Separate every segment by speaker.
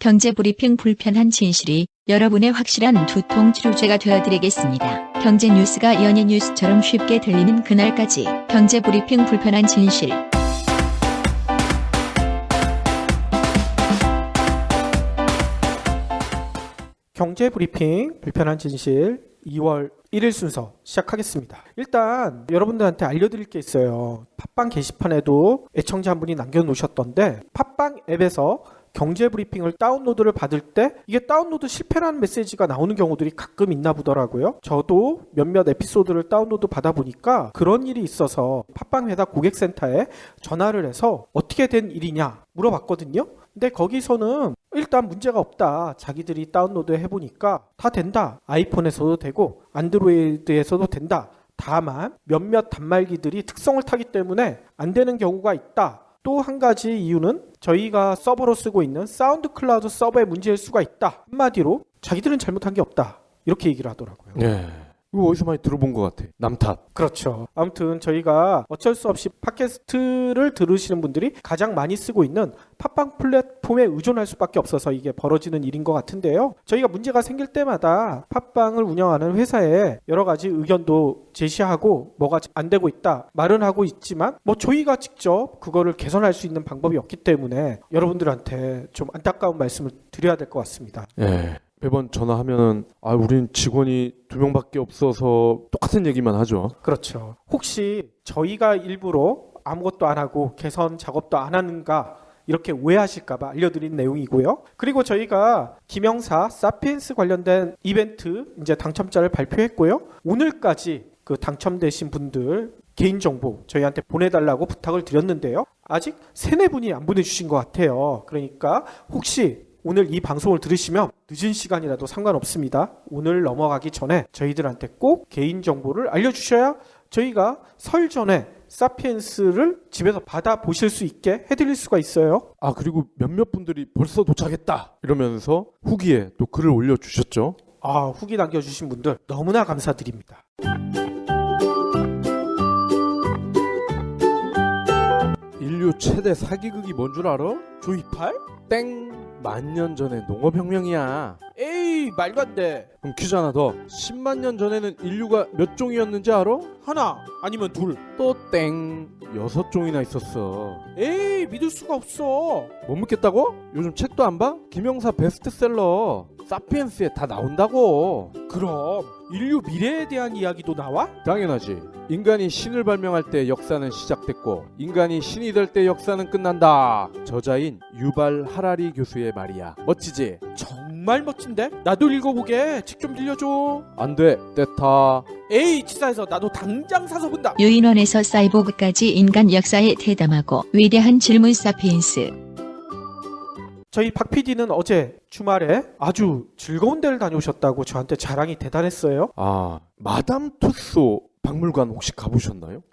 Speaker 1: 경제브리핑 불편한 진실이 여러분의 확실한 두통 치료제가 되어드리겠습니다. 경제 뉴스가 연예 뉴스처럼 쉽게 들리는 그날까지 경제브리핑 불편한 진실.
Speaker 2: 경제브리핑 불편한 진실 2월 1일 순서 시작하겠습니다. 일단 여러분들한테 알려드릴 게 있어요. 팟빵 게시판에도 애청자 한 분이 남겨놓으셨던데, 팟빵 앱에서 경제브리핑을 다운로드를 받을 때 이게 다운로드 실패라는 메시지가 나오는 경우들이 가끔 있나 보더라고요. 저도 몇몇 에피소드를 다운로드 받아보니까 그런 일이 있어서 팟빵 회사 고객센터에 전화를 해서 어떻게 된 일이냐 물어봤거든요. 근데 거기서는 일단 문제가 없다. 자기들이 다운로드 해보니까 다 된다. 아이폰에서도 되고 안드로이드에서도 된다. 다만 몇몇 단말기들이 특성을 타기 때문에 안 되는 경우가 있다. 또 한 가지 이유는 저희가 서버로 쓰고 있는 사운드 클라우드 서버의 문제일 수가 있다. 한마디로 자기들은 잘못한 게 없다. 이렇게 얘기를 하더라고요.
Speaker 3: 네. 이거 어디서 많이 들어본 것 같아. 남 탓.
Speaker 2: 그렇죠. 아무튼 저희가 어쩔 수 없이 팟캐스트를 들으시는 분들이 가장 많이 쓰고 있는 팟빵 플랫폼에 의존할 수밖에 없어서 이게 벌어지는 일인 것 같은데요. 저희가 문제가 생길 때마다 팟빵을 운영하는 회사에 여러 가지 의견도 제시하고 뭐가 안 되고 있다 말은 하고 있지만 저희가 직접 그거를 개선할 수 있는 방법이 없기 때문에 여러분들한테 좀 안타까운 말씀을 드려야 될 것 같습니다.
Speaker 3: 예. 매번 전화하면은 우린 직원이 2명밖에 없어서 똑같은 얘기만 하죠.
Speaker 2: 그렇죠. 혹시 저희가 일부러 아무것도 안 하고 개선 작업도 안 하는가 이렇게 오해하실까봐 알려드린 내용이고요. 그리고 저희가 김영사 사피엔스 관련된 이벤트 이제 당첨자를 발표했고요. 오늘까지 그 당첨되신 분들 개인정보 저희한테 보내달라고 부탁을 드렸는데요. 아직 3-4분이 안 보내주신 것 같아요. 그러니까 혹시 오늘 이 방송을 들으시면 늦은 시간이라도 상관없습니다. 오늘 넘어가기 전에 저희들한테 꼭 개인정보를 알려주셔야 저희가 설 전에 사피엔스를 집에서 받아보실 수 있게 해드릴 수가 있어요.
Speaker 3: 그리고 몇몇 분들이 벌써 도착했다 이러면서 후기에 또 글을 올려주셨죠.
Speaker 2: 후기 남겨주신 분들 너무나 감사드립니다.
Speaker 3: 인류 최대 사기극이 뭔 줄 알아?
Speaker 2: 조이팔?
Speaker 3: 땡! 10,000년 전에 농업혁명이야.
Speaker 2: 에이 말도 안 돼.
Speaker 3: 그럼 퀴즈 하나 더. 10만 년 전에는 인류가 몇 종이었는지 알아?
Speaker 2: 하나 아니면 둘.
Speaker 3: 또 땡! 6종이나 있었어.
Speaker 2: 에이 믿을 수가 없어.
Speaker 3: 못 믿겠다고? 요즘 책도 안 봐? 김영사 베스트셀러 사피엔스에 다 나온다고.
Speaker 2: 그럼 인류 미래에 대한 이야기도 나와?
Speaker 3: 당연하지. 인간이 신을 발명할 때 역사는 시작됐고 인간이 신이 될 때 역사는 끝난다. 저자인 유발 하라리 교수의 말이야. 멋지지?
Speaker 2: 정말 멋진데? 나도 읽어보게. 책 좀 빌려줘.
Speaker 3: 안 돼. 때타.
Speaker 2: 에이 치사해서 나도 당장 사서 본다.
Speaker 1: 유인원에서 사이보그까지 인간 역사에 대담하고 위대한 질문 사피엔스.
Speaker 2: 저희 박 PD는 어제 주말에 아주 즐거운 데를 다녀오셨다고 저한테 자랑이 대단했어요.
Speaker 3: 마담 투소 박물관 혹시 가보셨나요?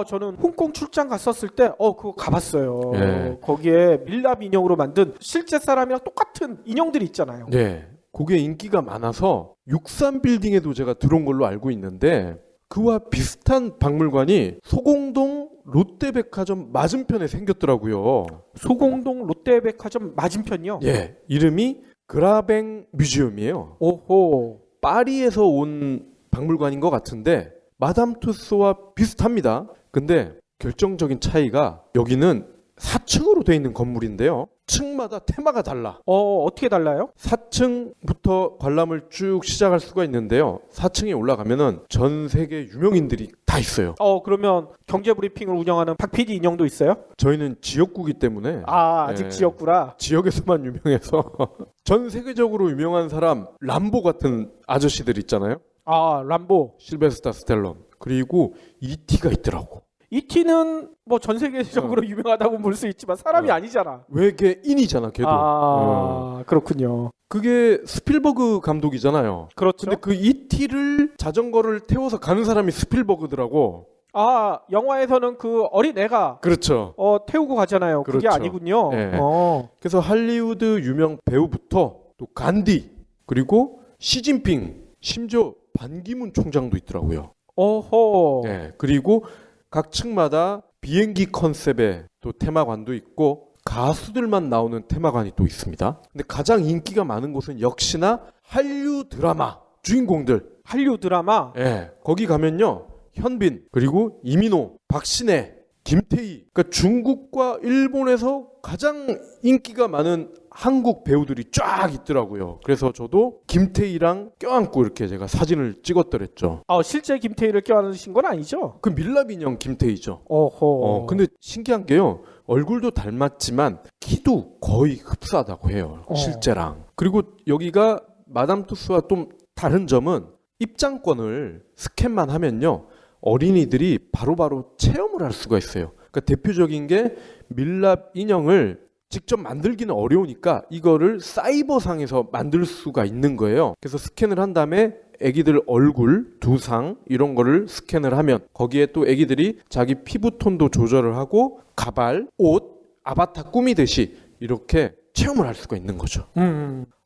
Speaker 2: 저는 홍콩 출장 갔었을 때 그거 가봤어요.
Speaker 3: 네.
Speaker 2: 거기에 밀랍 인형으로 만든 실제 사람이랑 똑같은 인형들이 있잖아요.
Speaker 3: 네. 그게 인기가 많아서 63빌딩에도 제가 들어온 걸로 알고 있는데 그와 비슷한 박물관이 소공동 롯데백화점 맞은편에 생겼더라고요.
Speaker 2: 소공동 롯데백화점 맞은편이요?
Speaker 3: 예, 이름이 그라뱅 뮤지엄이에요.
Speaker 2: 오호.
Speaker 3: 파리에서 온 박물관인 것 같은데 마담 투스와 비슷합니다. 근데 결정적인 차이가 여기는 4층으로 되어 있는 건물인데요. 층마다 테마가 달라.
Speaker 2: 어떻게 달라요?
Speaker 3: 4층부터 관람을 쭉 시작할 수가 있는데요. 4층에 올라가면은 전 세계 유명인들이 다 있어요.
Speaker 2: 그러면 경제브리핑을 운영하는 박 PD 인형도 있어요?
Speaker 3: 저희는 지역구기 때문에
Speaker 2: 아직 지역구라.
Speaker 3: 지역에서만 유명해서 전 세계적으로 유명한 사람 람보 같은 아저씨들 있잖아요.
Speaker 2: 람보.
Speaker 3: 실베스타 스텔론. 그리고 E.T.가 있더라고.
Speaker 2: E.T.는 전 세계적으로 유명하다고 볼 수 있지만 사람이 아니잖아.
Speaker 3: 외계인이잖아, 걔도.
Speaker 2: 그렇군요.
Speaker 3: 그게 스필버그 감독이잖아요.
Speaker 2: 그렇죠.
Speaker 3: 근데 그 E.T.를 자전거를 태워서 가는 사람이 스필버그더라고.
Speaker 2: 영화에서는 그 어린 애가
Speaker 3: 그렇죠.
Speaker 2: 태우고 가잖아요. 그게
Speaker 3: 그렇죠.
Speaker 2: 아니군요.
Speaker 3: 네. 그래서 할리우드 유명 배우부터 또 간디 그리고 시진핑 심지어 반기문 총장도 있더라고요.
Speaker 2: 어허.
Speaker 3: 네. 그리고 각 층마다 비행기 컨셉의 또 테마관도 있고 가수들만 나오는 테마관이 또 있습니다. 근데 가장 인기가 많은 곳은 역시나 한류 드라마 주인공들.
Speaker 2: 한류 드라마.
Speaker 3: 예, 거기 가면요. 현빈, 그리고 이민호, 박신혜, 김태희. 그러니까 중국과 일본에서 가장 인기가 많은 한국 배우들이 쫙 있더라고요. 그래서 저도 김태희랑 껴안고 이렇게 제가 사진을 찍었더랬죠.
Speaker 2: 실제 김태희를 껴안으신 건 아니죠?
Speaker 3: 그 밀랍 인형 김태희죠.
Speaker 2: 어허.
Speaker 3: 근데 신기한 게요. 얼굴도 닮았지만 키도 거의 흡사하다고 해요. 실제랑. 그리고 여기가 마담 투스와 좀 다른 점은 입장권을 스캔만 하면요. 어린이들이 바로바로 체험을 할 수가 있어요. 그러니까 대표적인 게 밀랍 인형을 직접 만들기는 어려우니까 이거를 사이버상에서 만들 수가 있는 거예요. 그래서 스캔을 한 다음에 애기들 얼굴, 두상 이런 거를 스캔을 하면 거기에 또 애기들이 자기 피부톤도 조절을 하고 가발, 옷, 아바타 꾸미듯이 이렇게 체험을 할 수가 있는 거죠.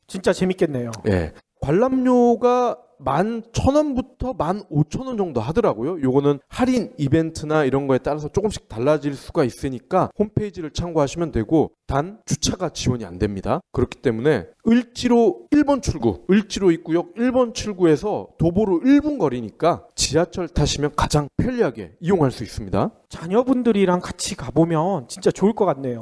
Speaker 2: 진짜 재밌겠네요.
Speaker 3: 예. 관람료가 11,000원부터 15,000원 정도 하더라고요. 요거는 할인 이벤트나 이런 거에 따라서 조금씩 달라질 수가 있으니까 홈페이지를 참고하시면 되고 단 주차가 지원이 안 됩니다. 그렇기 때문에 을지로 1번 출구, 을지로 입구역 1번 출구에서 도보로 1분 거리니까 지하철 타시면 가장 편리하게 이용할 수 있습니다.
Speaker 2: 자녀분들이랑 같이 가보면 진짜 좋을 것 같네요.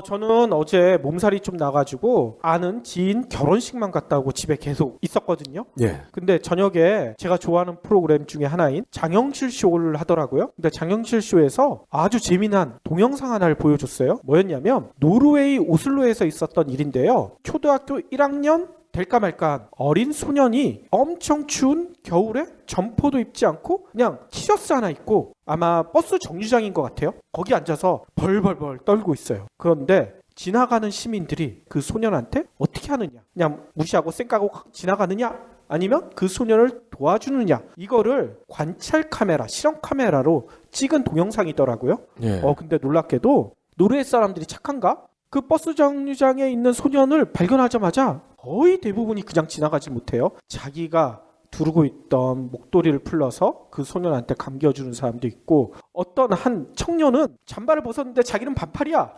Speaker 2: 저는 어제 몸살이 좀 나가지고 아는 지인 결혼식만 갔다 오고 집에 계속 있었거든요.
Speaker 3: 예.
Speaker 2: 근데 저녁에 제가 좋아하는 프로그램 중에 하나인 장영실 쇼를 하더라고요. 근데 장영실 쇼에서 아주 재미난 동영상 하나를 보여줬어요. 뭐였냐면 노르웨이 오슬로에서 있었던 일인데요. 초등학교 1학년 될까 말까 어린 소년이 엄청 추운 겨울에 점퍼도 입지 않고 그냥 티셔츠 하나 입고 아마 버스 정류장인 것 같아요. 거기 앉아서 벌벌벌 떨고 있어요. 그런데 지나가는 시민들이 그 소년한테 어떻게 하느냐, 그냥 무시하고 쌩까고 지나가느냐, 아니면 그 소년을 도와주느냐, 이거를 관찰 카메라, 실험 카메라로 찍은 동영상이더라고요.
Speaker 3: 예.
Speaker 2: 근데 놀랍게도 노르웨이 사람들이 착한가? 그 버스 정류장에 있는 소년을 발견하자마자 거의 대부분이 그냥 지나가지 못해요. 자기가 두르고 있던 목도리를 풀러서 그 소년한테 감겨주는 사람도 있고, 어떤 한 청년은 잠바를 벗었는데 자기는 반팔이야.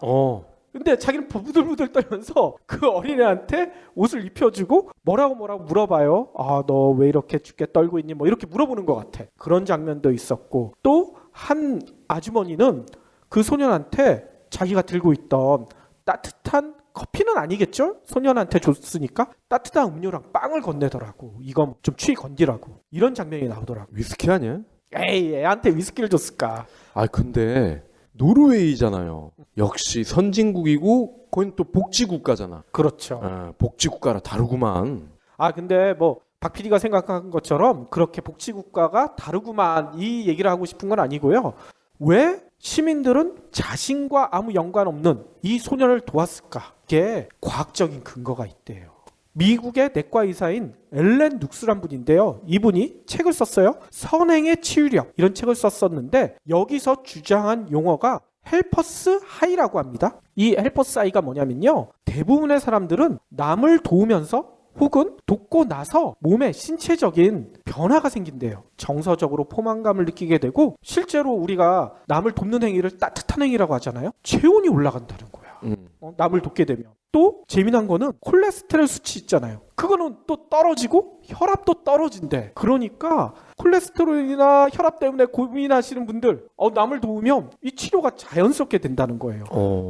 Speaker 2: 근데 자기는 부들부들 떨면서 그 어린애한테 옷을 입혀주고 뭐라고 물어봐요. 너 왜 이렇게 춥게 떨고 있니? 뭐 이렇게 물어보는 것 같아. 그런 장면도 있었고, 또 한 아주머니는 그 소년한테 자기가 들고 있던 따뜻한 커피는 아니겠죠? 소년한테 줬으니까 따뜻한 음료랑 빵을 건네더라고. 이거 좀 추위 건디라고. 이런 장면이 나오더라고.
Speaker 3: 위스키 아니야?
Speaker 2: 에이, 애한테 위스키를 줬을까?
Speaker 3: 근데 노르웨이잖아요. 역시 선진국이고 거긴 또 복지국가잖아.
Speaker 2: 그렇죠.
Speaker 3: 복지국가라 다르구만.
Speaker 2: 근데 뭐 박 PD가 생각한 것처럼 그렇게 복지국가가 다르구만 이 얘기를 하고 싶은 건 아니고요. 왜 시민들은 자신과 아무 연관 없는 이 소년을 도왔을까? 이게 과학적인 근거가 있대요. 미국의 내과 의사인 엘렌 눅스란 분인데요. 이분이 책을 썼어요. 선행의 치유력, 이런 책을 썼었는데 여기서 주장한 용어가 헬퍼스 하이라고 합니다. 이 헬퍼스 하이가 뭐냐면요, 대부분의 사람들은 남을 도우면서 혹은 돕고 나서 몸에 신체적인 변화가 생긴대요. 정서적으로 포만감을 느끼게 되고, 실제로 우리가 남을 돕는 행위를 따뜻한 행위라고 하잖아요. 체온이 올라간다는 거야. 남을 돕게 되면. 또 재미난 거는 콜레스테롤 수치 있잖아요. 그거는 또 떨어지고 혈압도 떨어진대. 그러니까 콜레스테롤이나 혈압 때문에 고민하시는 분들, 남을 도우면 이 치료가 자연스럽게 된다는 거예요.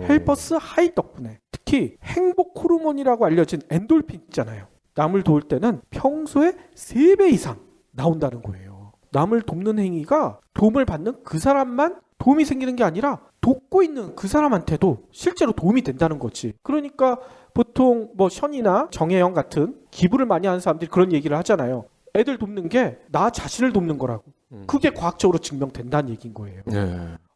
Speaker 2: 헬퍼스 하이 덕분에. 특히 행복 호르몬이라고 알려진 엔돌핀 있잖아요. 남을 도울 때는 평소에 3배 이상 나온다는 거예요. 남을 돕는 행위가 도움을 받는 그 사람만 도움이 생기는 게 아니라 돕고 있는 그 사람한테도 실제로 도움이 된다는 거지. 그러니까 보통 뭐 션이나 정혜영 같은 기부를 많이 하는 사람들이 그런 얘기를 하잖아요. 애들 돕는 게 나 자신을 돕는 거라고. 그게 과학적으로 증명된다는 얘기인 거예요.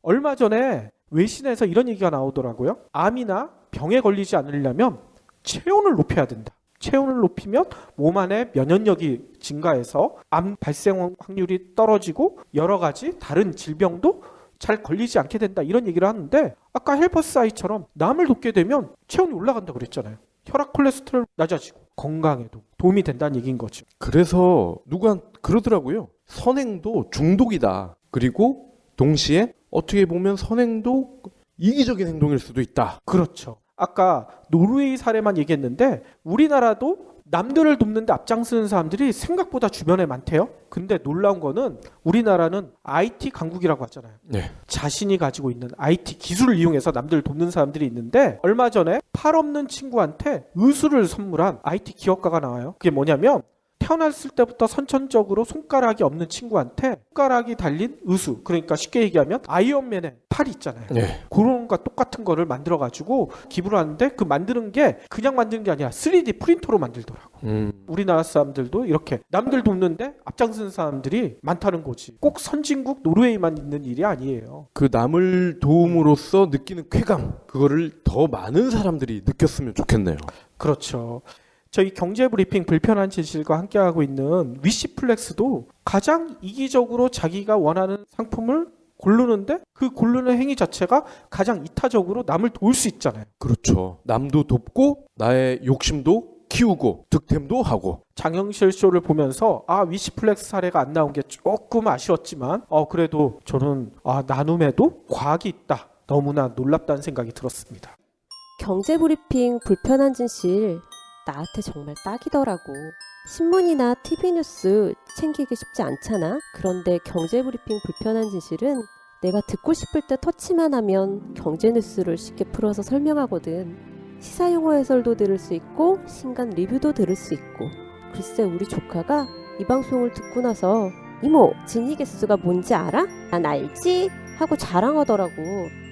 Speaker 2: 얼마 전에 외신에서 이런 얘기가 나오더라고요. 암이나 병에 걸리지 않으려면 체온을 높여야 된다. 체온을 높이면 몸 안에 면역력이 증가해서 암 발생 확률이 떨어지고 여러 가지 다른 질병도 잘 걸리지 않게 된다, 이런 얘기를 하는데, 아까 헬퍼스 아이처럼 남을 돕게 되면 체온이 올라간다고 그랬잖아요. 혈압, 콜레스테롤 낮아지고 건강에도 도움이 된다는 얘기인 거죠.
Speaker 3: 그래서 누가 그러더라고요. 선행도 중독이다. 그리고 동시에 어떻게 보면 선행도 이기적인 행동일 수도 있다.
Speaker 2: 그렇죠. 아까 노르웨이 사례만 얘기했는데 우리나라도 남들을 돕는데 앞장서는 사람들이 생각보다 주변에 많대요. 근데 놀라운 거는 우리나라는 IT 강국이라고 하잖아요.
Speaker 3: 네.
Speaker 2: 자신이 가지고 있는 IT 기술을 이용해서 남들을 돕는 사람들이 있는데 얼마 전에 팔 없는 친구한테 의수를 선물한 IT 기업가가 나와요. 그게 뭐냐면 태어났을 때부터 선천적으로 손가락이 없는 친구한테 손가락이 달린 의수, 그러니까 쉽게 얘기하면 아이언맨의 팔이 있잖아요.
Speaker 3: 네.
Speaker 2: 그런 거 똑같은 거를 만들어가지고 기부를 하는데 그 만드는 게 그냥 만드는 게 아니라 3D 프린터로 만들더라고. 우리나라 사람들도 이렇게 남들 돕는데 앞장서는 사람들이 많다는 거지. 꼭 선진국 노르웨이만 있는 일이 아니에요.
Speaker 3: 그 남을 도움으로써 느끼는 쾌감, 그거를 더 많은 사람들이 느꼈으면 좋겠네요.
Speaker 2: 그렇죠. 저희 경제브리핑 불편한 진실과 함께하고 있는 위시플렉스도 가장 이기적으로 자기가 원하는 상품을 고르는데 그 고르는 행위 자체가 가장 이타적으로 남을 도울 수 있잖아요.
Speaker 3: 그렇죠. 남도 돕고 나의 욕심도 키우고 득템도 하고.
Speaker 2: 장영실 쇼를 보면서 위시플렉스 사례가 안 나온 게 조금 아쉬웠지만 그래도 저는 나눔에도 과학이 있다. 너무나 놀랍다는 생각이 들었습니다.
Speaker 4: 경제브리핑 불편한 진실 나한테 정말 딱이더라고. 신문이나 TV 뉴스 챙기기 쉽지 않잖아. 그런데 경제브리핑 불편한 진실은 내가 듣고 싶을 때 터치만 하면 경제 뉴스를 쉽게 풀어서 설명하거든. 시사 용어 해설도 들을 수 있고 신간 리뷰도 들을 수 있고. 글쎄 우리 조카가 이 방송을 듣고 나서 이모 진위 개수가 뭔지 알아? 난 알지? 하고 자랑하더라고.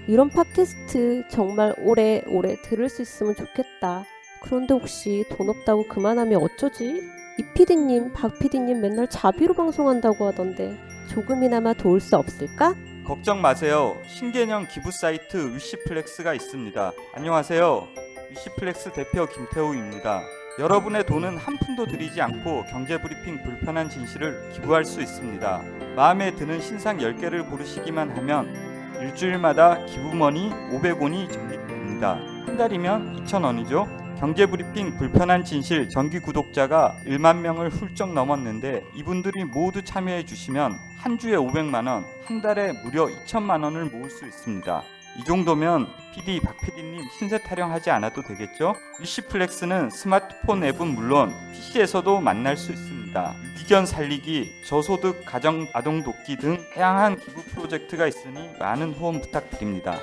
Speaker 4: 이런 팟캐스트 정말 오래오래 들을 수 있으면 좋겠다. 그런데 혹시 돈 없다고 그만하면 어쩌지? 이 PD님, 박 PD님 맨날 자비로 방송한다고 하던데 조금이나마 도울 수 없을까?
Speaker 5: 걱정 마세요. 신개념 기부 사이트 위시플렉스가 있습니다. 안녕하세요. 위시플렉스 대표 김태우입니다. 여러분의 돈은 한 푼도 들이지 않고 경제브리핑 불편한 진실을 기부할 수 있습니다. 마음에 드는 신상 10개를 고르시기만 하면 일주일마다 기부머니 500원이 적립됩니다. 한 달이면 2,000원이죠. 경제브리핑 불편한 진실 정기 구독자가 1만 명을 훌쩍 넘었는데 이분들이 모두 참여해 주시면 한 주에 500만 원, 한 달에 무려 2천만 원을 모을 수 있습니다. 이 정도면 PD, 박 PD님 신세 타령하지 않아도 되겠죠? 위시플렉스는 스마트폰 앱은 물론 PC에서도 만날 수 있습니다. 유기견 살리기, 저소득 가정 아동 돕기 등 다양한 기부 프로젝트가 있으니 많은 후원 부탁드립니다.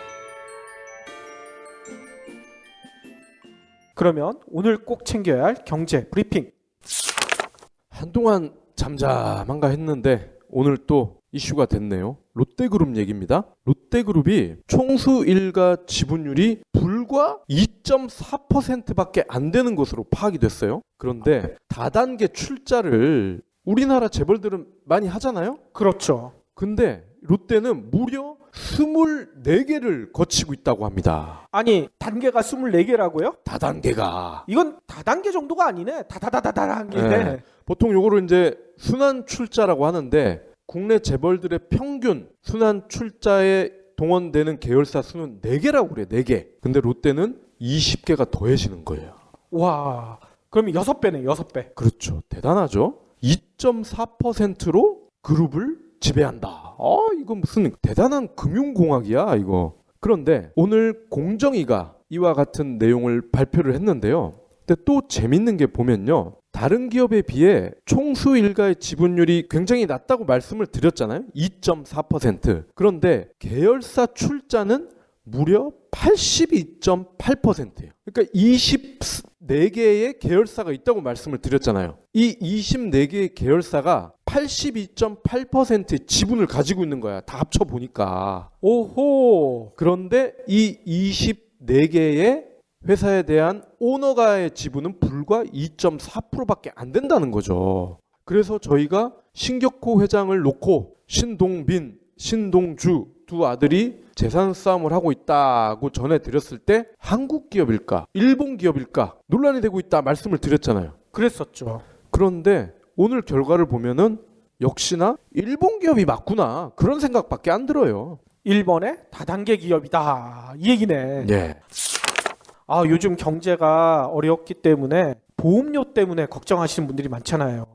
Speaker 2: 그러면 오늘 꼭 챙겨야 할 경제 브리핑.
Speaker 3: 한동안 잠잠한가 했는데 오늘 또 이슈가 됐네요. 롯데그룹 얘기입니다. 롯데그룹이 총수 일가 지분율이 불과 2.4%밖에 안 되는 것으로 파악이 됐어요. 그런데 다단계 출자를 우리나라 재벌들은 많이 하잖아요.
Speaker 2: 그렇죠.
Speaker 3: 근데 롯데는 무려 24개를 거치고 있다고 합니다.
Speaker 2: 아니 단계가 24개라고요?
Speaker 3: 다단계가.
Speaker 2: 이건 다단계 정도가 아니네. 다다다다단계네.
Speaker 3: 네. 보통 요거를 이제 순환 출자라고 하는데 국내 재벌들의 평균 순환 출자에 동원되는 계열사 수는 4개라고 그래요. 4개. 근데 롯데는 20개가 더해지는 거예요.
Speaker 2: 와, 그러면 6배네, 6배.
Speaker 3: 그렇죠. 대단하죠. 2.4%로 그룹을 지배한다. 이거 무슨 대단한 금융공학이야, 이거. 그런데 오늘 공정위가 이와 같은 내용을 발표를 했는데요. 근데 또 재밌는 게 보면요. 다른 기업에 비해 총수 일가의 지분율이 굉장히 낮다고 말씀을 드렸잖아요. 2.4%. 그런데 계열사 출자는 무려 82.8%예요. 그러니까 24개의 계열사가 있다고 말씀을 드렸잖아요. 이 24개의 계열사가 82.8%의 지분을 가지고 있는 거야. 다 합쳐 보니까.
Speaker 2: 오호.
Speaker 3: 그런데 이 24개의 회사에 대한 오너가의 지분은 불과 2.4%밖에 안 된다는 거죠. 그래서 저희가 신격호 회장을 놓고 신동빈, 신동주 두 아들이 재산 싸움을 하고 있다고 전해드렸을 때 한국 기업일까, 일본 기업일까 논란이 되고 있다 말씀을 드렸잖아요.
Speaker 2: 그랬었죠.
Speaker 3: 그런데 오늘 결과를 보면은 역시나 일본 기업이 맞구나 그런 생각밖에 안 들어요.
Speaker 2: 일본의 다단계 기업이다. 이 얘기네.
Speaker 3: 예.
Speaker 2: 요즘 경제가 어렵기 때문에 보험료 때문에 걱정하시는 분들이 많잖아요.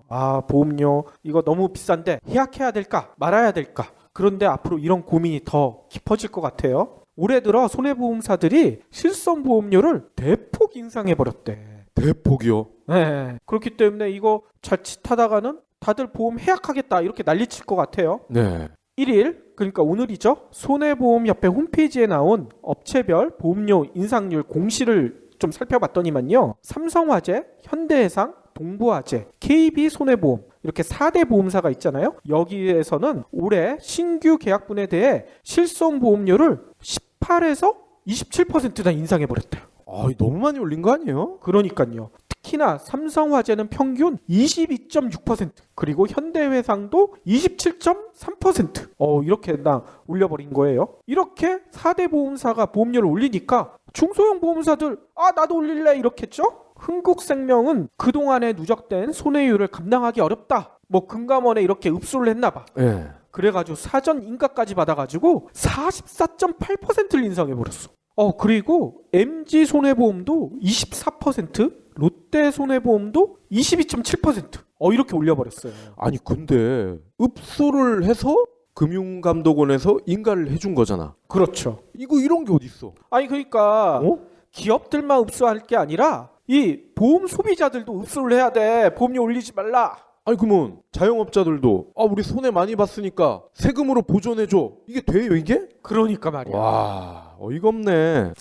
Speaker 2: 보험료 이거 너무 비싼데 해약해야 될까 말아야 될까. 그런데 앞으로 이런 고민이 더 깊어질 것 같아요. 올해 들어 손해보험사들이 실손보험료를 대폭 인상해버렸대.
Speaker 3: 대폭이요.
Speaker 2: 네. 그렇기 때문에 이거 자칫하다가는 다들 보험 해약하겠다 이렇게 난리칠 것 같아요.
Speaker 3: 네.
Speaker 2: 1일, 그러니까 오늘이죠. 손해보험협회 홈페이지에 나온 업체별 보험료 인상률 공시를 좀 살펴봤더니만요. 삼성화재, 현대해상, 동부화재, KB손해보험 이렇게 4대 보험사가 있잖아요. 여기에서는 올해 신규 계약분에 대해 실손보험료를 18에서 27%나 인상해버렸대요.
Speaker 3: 아, 너무 많이 올린 거 아니에요?
Speaker 2: 그러니까요. 특히나 삼성화재는 평균 22.6%, 그리고 현대해상도 27.3%. 이렇게 나 올려버린 거예요. 이렇게 4대 보험사가 보험료를 올리니까 중소형 보험사들 나도 올릴래 이렇겠죠? 흥국생명은 그동안에 누적된 손해율을 감당하기 어렵다. 뭐 금감원에 이렇게 읍소를 했나 봐.
Speaker 3: 네.
Speaker 2: 그래가지고 사전 인가까지 받아가지고 44.8%를 인상해버렸어. 그리고 MG손해보험도 24%, 롯데손해보험도 22.7%. 이렇게 올려버렸어요.
Speaker 3: 아니 근데 읍소를 해서 금융감독원에서 인가를 해준 거잖아.
Speaker 2: 그렇죠.
Speaker 3: 이런 게 어딨어?
Speaker 2: 아니 그러니까
Speaker 3: 어?
Speaker 2: 기업들만 읍소할 게 아니라 이 보험 소비자들도 읍소를 해야 돼. 보험료 올리지 말라.
Speaker 3: 아니 그러면 자영업자들도 우리 손해 많이 봤으니까 세금으로 보존해줘. 이게 돼요 이게?
Speaker 2: 그러니까 말이야.
Speaker 3: 와, 어이가 없네.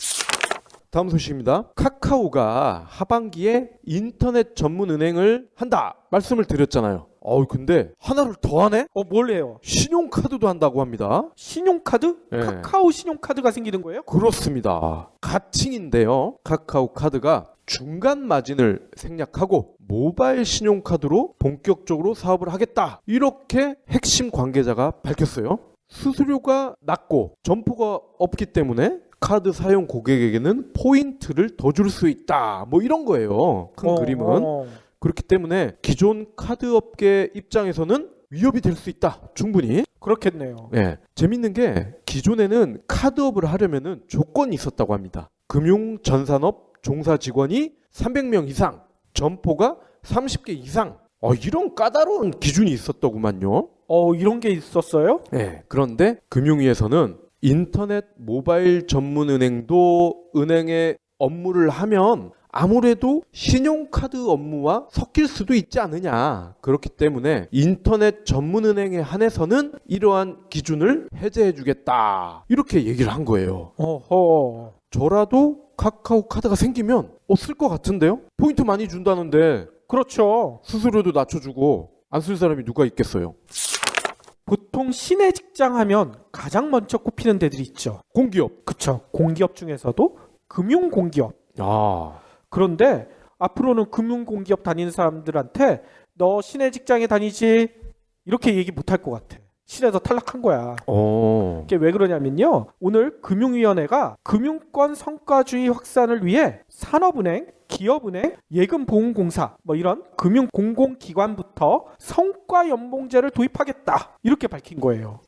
Speaker 3: 다음 소식입니다. 카카오가 하반기에 인터넷 전문 은행을 한다 말씀을 드렸잖아요. 근데 하나를 더 하네?
Speaker 2: 뭘 해요?
Speaker 3: 신용카드도 한다고 합니다.
Speaker 2: 신용카드?
Speaker 3: 네.
Speaker 2: 카카오 신용카드가 생기는 거예요?
Speaker 3: 그렇습니다. 가칭인데요. 카카오 카드가 중간 마진을 생략하고 모바일 신용카드로 본격적으로 사업을 하겠다. 이렇게 핵심 관계자가 밝혔어요. 수수료가 낮고 점포가 없기 때문에 카드 사용 고객에게는 포인트를 더 줄 수 있다. 뭐 이런 거예요. 큰 그림은. 그렇기 때문에 기존 카드 업계 입장에서는 위협이 될 수 있다. 충분히.
Speaker 2: 그렇겠네요.
Speaker 3: 네. 재밌는 게 기존에는 카드업을 하려면은 조건이 있었다고 합니다. 금융 전산업 종사 직원이 300명 이상, 점포가 30개 이상. 이런 까다로운 기준이 있었더구만요.
Speaker 2: 이런 게 있었어요?
Speaker 3: 네. 그런데 금융위에서는 인터넷 모바일 전문 은행도 은행의 업무를 하면 아무래도 신용카드 업무와 섞일 수도 있지 않느냐. 그렇기 때문에 인터넷 전문 은행에 한해서는 이러한 기준을 해제해 주겠다. 이렇게 얘기를 한 거예요. 저라도 카카오 카드가 생기면 쓸 것 같은데요? 포인트 많이 준다는데
Speaker 2: 그렇죠.
Speaker 3: 수수료도 낮춰주고 안 쓸 사람이 누가 있겠어요?
Speaker 2: 보통 시내 직장 하면 가장 먼저 꼽히는 데들이 있죠.
Speaker 3: 공기업.
Speaker 2: 그쵸. 공기업 중에서도 금융공기업. 그런데 앞으로는 금융공기업 다니는 사람들한테 너 시내 직장에 다니지? 이렇게 얘기 못할 것 같아. 시내에서 탈락한 거야. 이게 왜 그러냐면요. 오늘 금융위원회가 금융권 성과주의 확산을 위해 산업은행, 기업은행, 예금보험공사 뭐 이런 금융공공기관부터 성과연봉제를 도입하겠다. 이렇게 밝힌 거예요.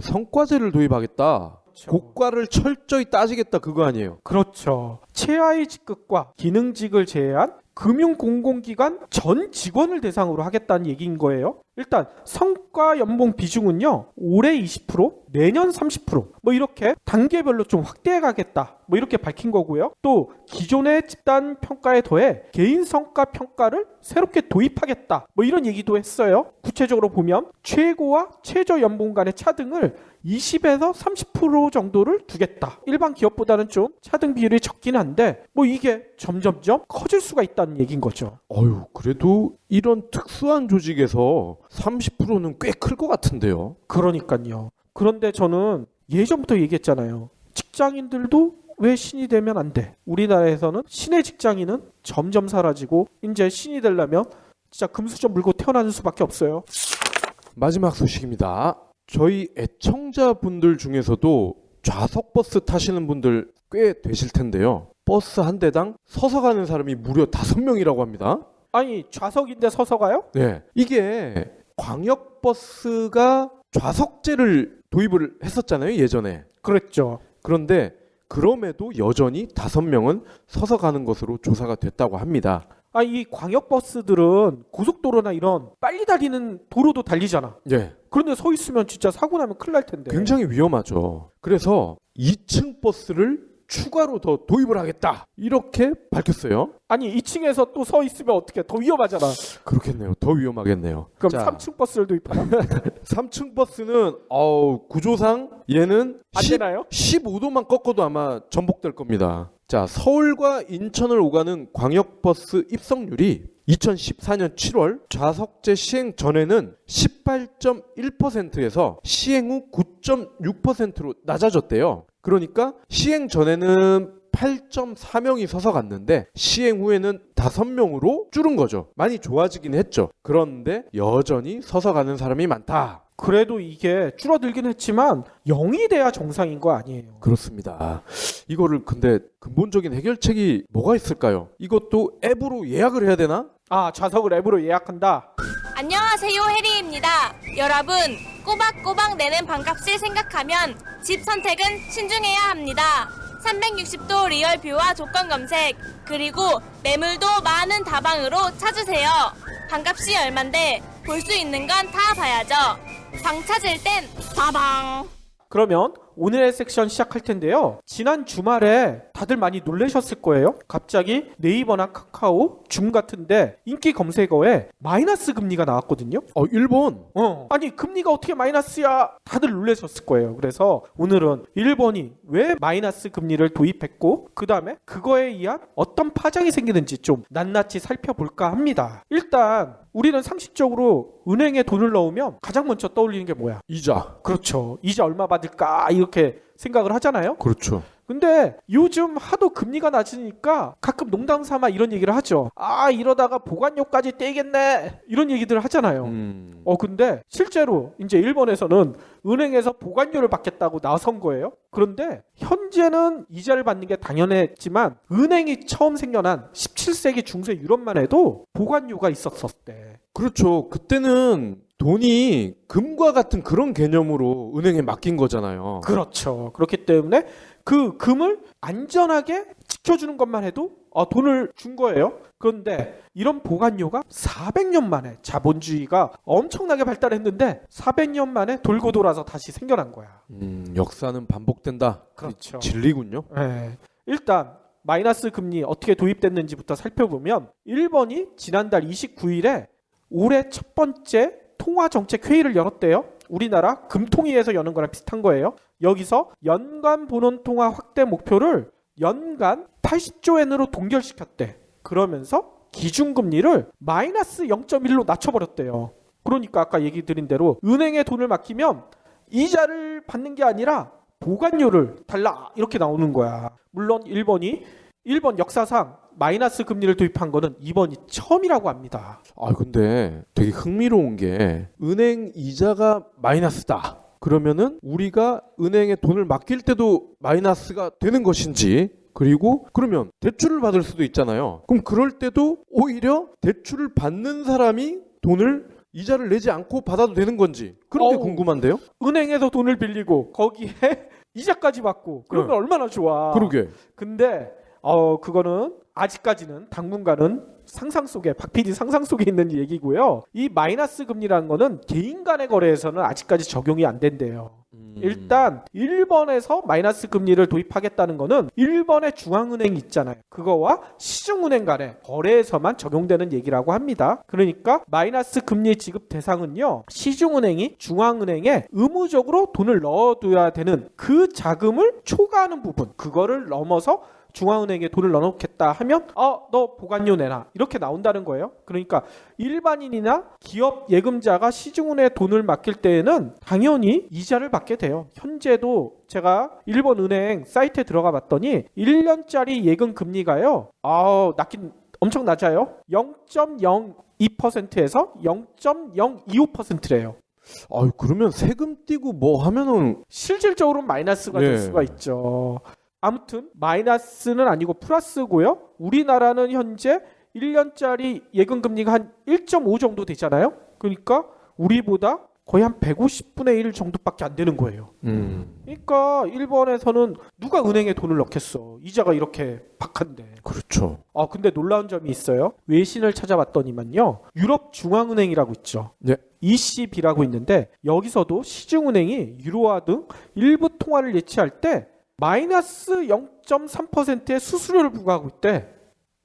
Speaker 3: 성과제를 도입하겠다.
Speaker 2: 그렇죠.
Speaker 3: 고과를 철저히 따지겠다 그거 아니에요?
Speaker 2: 그렇죠. 최하위 직급과 기능직을 제외한 금융공공기관 전 직원을 대상으로 하겠다는 얘기인 거예요. 일단 성과 연봉 비중은요. 올해 20%, 내년 30% 뭐 이렇게 단계별로 좀 확대해 가겠다. 뭐 이렇게 밝힌 거고요. 또 기존의 집단 평가에 더해 개인 성과 평가를 새롭게 도입하겠다. 뭐 이런 얘기도 했어요. 구체적으로 보면 최고와 최저 연봉 간의 차등을 20에서 30% 정도를 두겠다. 일반 기업보다는 좀 차등 비율이 적긴 한데 뭐 이게 점점점 커질 수가 있다는 얘기인 거죠.
Speaker 3: 그래도 이런 특수한 조직에서 30%는 꽤 클 것 같은데요.
Speaker 2: 그러니까요. 그런데 저는 예전부터 얘기했잖아요. 직장인들도 왜 신이 되면 안 돼? 우리나라에서는 신의 직장인은 점점 사라지고 이제 신이 되려면 진짜 금수저 물고 태어나는 수밖에 없어요.
Speaker 3: 마지막 소식입니다. 저희 애청자분들 중에서도 좌석버스 타시는 분들 꽤 되실 텐데요. 버스 한 대당 서서 가는 사람이 무려 5명이라고 합니다.
Speaker 2: 아니 좌석인데 서서 가요?
Speaker 3: 네, 이게 광역버스가 좌석제를 도입을 했었잖아요, 예전에.
Speaker 2: 그랬죠.
Speaker 3: 그런데 그럼에도 여전히 5명은 서서 가는 것으로 조사가 됐다고 합니다.
Speaker 2: 이 광역버스들은 고속도로나 이런 빨리 달리는 도로도 달리잖아.
Speaker 3: 예.
Speaker 2: 그런데 서 있으면 진짜 사고 나면 큰일 날 텐데.
Speaker 3: 굉장히 위험하죠. 그래서 2층 버스를 추가로 더 도입을 하겠다. 이렇게 밝혔어요.
Speaker 2: 아니 2층에서 또 서 있으면 어떻게 더 위험하잖아.
Speaker 3: 그렇겠네요. 더 위험하겠네요.
Speaker 2: 그럼
Speaker 3: 자,
Speaker 2: 3층 버스를 도입하나?
Speaker 3: 3층 버스는 구조상 얘는
Speaker 2: 안 되나요?
Speaker 3: 15도만 꺾어도 아마 전복될 겁니다. 자, 서울과 인천을 오가는 광역버스 입성률이 2014년 7월 좌석제 시행 전에는 18.1%에서 시행 후 9.6%로 낮아졌대요. 그러니까 시행 전에는 8.4명이 서서 갔는데 시행 후에는 5명으로 줄은 거죠. 많이 좋아지긴 했죠. 그런데 여전히 서서 가는 사람이 많다.
Speaker 2: 그래도 이게 줄어들긴 했지만 0이 돼야 정상인 거 아니에요.
Speaker 3: 그렇습니다. 이거를 근데 근본적인 해결책이 뭐가 있을까요? 이것도 앱으로 예약을 해야 되나?
Speaker 2: 좌석을 앱으로 예약한다.
Speaker 6: 안녕하세요, 해리입니다. 여러분, 꼬박꼬박 내는 반값을 생각하면 집 선택은 신중해야 합니다. 360도 리얼 뷰와 조건 검색, 그리고 매물도 많은 다방으로 찾으세요. 반값이 얼만데 볼 수 있는 건 다 봐야죠. 방 찾을 땐 다방.
Speaker 2: 그러면 오늘의 섹션 시작할 텐데요. 지난 주말에 다들 많이 놀라셨을 거예요. 갑자기 네이버나 카카오, 줌 같은데 인기 검색어에 마이너스 금리가 나왔거든요.
Speaker 3: 일본.
Speaker 2: 아니 금리가 어떻게 마이너스야? 다들 놀라셨을 거예요. 그래서 오늘은 일본이 왜 마이너스 금리를 도입했고 그 다음에 그거에 의한 어떤 파장이 생기는지 좀 낱낱이 살펴볼까 합니다. 일단 우리는 상식적으로 은행에 돈을 넣으면 가장 먼저 떠올리는 게 뭐야?
Speaker 3: 이자.
Speaker 2: 그렇죠. 이자 얼마 받을까 이렇게 생각을 하잖아요.
Speaker 3: 그렇죠.
Speaker 2: 근데 요즘 하도 금리가 낮으니까 가끔 농담 삼아 이런 얘기를 하죠. 이러다가 보관료까지 떼겠네 이런 얘기들 하잖아요. 근데 실제로 이제 일본에서는 은행에서 보관료를 받겠다고 나선 거예요. 그런데 현재는 이자를 받는 게 당연했지만 은행이 처음 생겨난 17세기 중세 유럽만 해도 보관료가 있었었대.
Speaker 3: 그렇죠. 그때는 돈이 금과 같은 그런 개념으로 은행에 맡긴 거잖아요.
Speaker 2: 그렇죠. 그렇기 때문에 그 금을 안전하게 지켜주는 것만 해도 돈을 준 거예요. 그런데 이런 보관료가 400년 만에 자본주의가 엄청나게 발달했는데 400년 만에 돌고 돌아서 다시 생겨난 거야.
Speaker 3: 역사는 반복된다.
Speaker 2: 그렇죠.
Speaker 3: 진리군요.
Speaker 2: 네. 일단 마이너스 금리 어떻게 도입됐는지부터 살펴보면 일본이 지난달 29일에 올해 첫 번째 통화정책 회의를 열었대요. 우리나라 금통위에서 여는 거랑 비슷한 거예요. 여기서 연간 본원통화 확대 목표를 연간 80조 엔으로 동결시켰대. 그러면서 기준금리를 마이너스 0.1로 낮춰버렸대요. 그러니까 아까 얘기 드린 대로 은행에 돈을 맡기면 이자를 받는 게 아니라 보관료를 달라 이렇게 나오는 거야. 물론 일본 역사상 마이너스 금리를 도입한 거는 이번이 처음이라고 합니다.
Speaker 3: 근데 되게 흥미로운 게 은행 이자가 마이너스다. 그러면은 우리가 은행에 돈을 맡길 때도 마이너스가 되는 것인지, 그리고 그러면 대출을 받을 수도 있잖아요. 그럼 그럴 때도 오히려 대출을 받는 사람이 이자를 내지 않고 받아도 되는 건지 그런 게 궁금한데요.
Speaker 2: 은행에서 돈을 빌리고 거기에 이자까지 받고 그러면 얼마나 좋아.
Speaker 3: 그러게.
Speaker 2: 근데 그거는 아직까지는 당분간은 상상 속에 박 PD 상상 속에 있는 얘기고요. 이 마이너스 금리라는 거는 개인 간의 거래에서는 아직까지 적용이 안 된대요. 일단 일본에서 마이너스 금리를 도입하겠다는 거는 일본의 중앙은행이 있잖아요. 그거와 시중은행 간의 거래에서만 적용되는 얘기라고 합니다. 그러니까 마이너스 금리 지급 대상은요, 시중은행이 중앙은행에 의무적으로 돈을 넣어둬야 되는 그 자금을 초과하는 부분, 그거를 넘어서 중앙은행에 돈을 넣어놓겠다 하면 너 보관료 내놔 이렇게 나온다는 거예요. 그러니까 일반인이나 기업 예금자가 시중은행에 돈을 맡길 때에는 당연히 이자를 받게 돼요. 현재도 제가 일본 은행 사이트에 들어가 봤더니 1년짜리 예금 금리가요 낮긴 엄청 낮아요. 0.02%에서 0.025%래요.
Speaker 3: 그러면 세금 떼고 뭐 하면은
Speaker 2: 실질적으로 마이너스가 될 수가 있죠. 아무튼 마이너스는 아니고 플러스고요. 우리나라는 현재 1년짜리 예금 금리가 한 1.5 정도 되잖아요. 그러니까 우리보다 거의 한 150분의 1 정도밖에 안 되는 거예요. 그러니까 일본에서는 누가 은행에 돈을 넣겠어. 이자가 이렇게 박한데.
Speaker 3: 그렇죠.
Speaker 2: 근데 놀라운 점이 있어요. 외신을 찾아봤더니만요. 유럽 중앙은행이라고 있죠.
Speaker 3: 네.
Speaker 2: ECB라고 있는데 여기서도 시중은행이 유로화 등 일부 통화를 예치할 때 마이너스 0.3%의 수수료를 부과하고 있대.